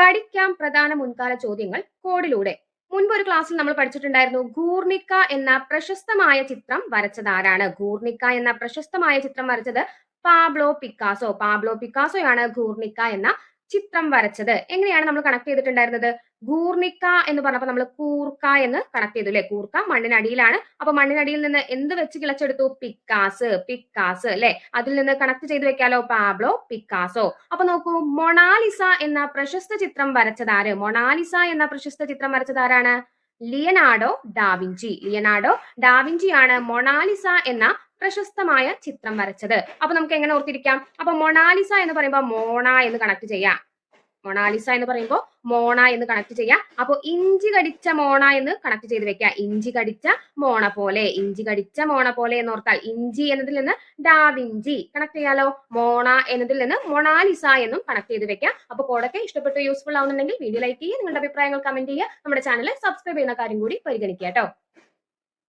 പഠിക്കാം പ്രധാന മുൻകാല ചോദ്യങ്ങൾ കോഡിലൂടെ. മുൻപ് ഒരു ക്ലാസ്സിൽ നമ്മൾ പഠിച്ചിട്ടുണ്ടായിരുന്നു ഗൂർണിക്ക എന്ന പ്രശസ്തമായ ചിത്രം വരച്ചത് ആരാണ്? ഗൂർണിക്ക എന്ന പ്രശസ്തമായ ചിത്രം വരച്ചത് പാബ്ലോ പിക്കാസോ. പാബ്ലോ പിക്കാസോയാണ് ഗൂർണിക്ക എന്ന ചിത്രം വരച്ചത്. എങ്ങനെയാണ് നമ്മൾ കണക്ട് ചെയ്തിട്ടുണ്ടായിരുന്നത്? ഗൂർണിക്ക എന്ന് പറഞ്ഞപ്പോൾ നമ്മൾ കൂർക്ക എന്ന് കണക്ട് ചെയ്തു അല്ലെ? കൂർക്ക മണ്ണിനടിയിലാണ്. അപ്പൊ മണ്ണിനടിയിൽ നിന്ന് എന്ത് വെച്ച് കിളച്ചെടുത്തു? പിക്കാസ്. പിക്കാസ് അല്ലെ? അതിൽ നിന്ന് കണക്ട് ചെയ്ത് വെക്കാലോ, പാബ്ലോ പിക്കാസോ. അപ്പൊ നോക്കൂ, മൊണാലിസ എന്ന പ്രശസ്ത ചിത്രം വരച്ചത് ആര്? മൊണാലിസ എന്ന പ്രശസ്ത ചിത്രം വരച്ചത് ആരാണ്? Leonardo da Vinci. ലിയനാർഡോ ഡാവിഞ്ചിയാണ് മൊണാലിസ എന്ന പ്രശസ്തമായ ചിത്രം വരച്ചത്. അപ്പൊ നമുക്ക് എങ്ങനെ ഓർത്തിരിക്കാം? അപ്പൊ മൊണാലിസ എന്ന് പറയുമ്പോൾ മോണ എന്ന് കണക്ട് ചെയ്യാം. മൊണാലിസ എന്ന് പറയുമ്പോൾ മോണ എന്ന് കണക്ട് ചെയ്യാം. അപ്പൊ ഇഞ്ചി കടിച്ച മോണ എന്ന് കണക്ട് ചെയ്ത് വെക്കുക. ഇഞ്ചി കടിച്ച മോണ പോലെ, ഇഞ്ചി കടിച്ച മോണ പോലെ എന്ന് ഓർത്താൽ ഇഞ്ചി എന്നതിൽ നിന്ന് ഡാവിഞ്ചി കണക്ട് ചെയ്യാലോ. മോണ എന്നതിൽ നിന്ന് മൊണാലിസ എന്നും കണക്ട് ചെയ്ത് വെക്കാം. അപ്പൊ കോഡൊക്കെ ഇഷ്ടപ്പെട്ടു യൂസ്ഫുൾ ആവുന്നുണ്ടെങ്കിൽ വീഡിയോ ലൈക്ക് ചെയ്യുക, നിങ്ങളുടെ അഭിപ്രായങ്ങൾ കമന്റ് ചെയ്യുക, നമ്മുടെ ചാനൽ സബ്സ്ക്രൈബ് ചെയ്യുന്ന കാര്യം കൂടി പരിഗണിക്കുക കേട്ടോ.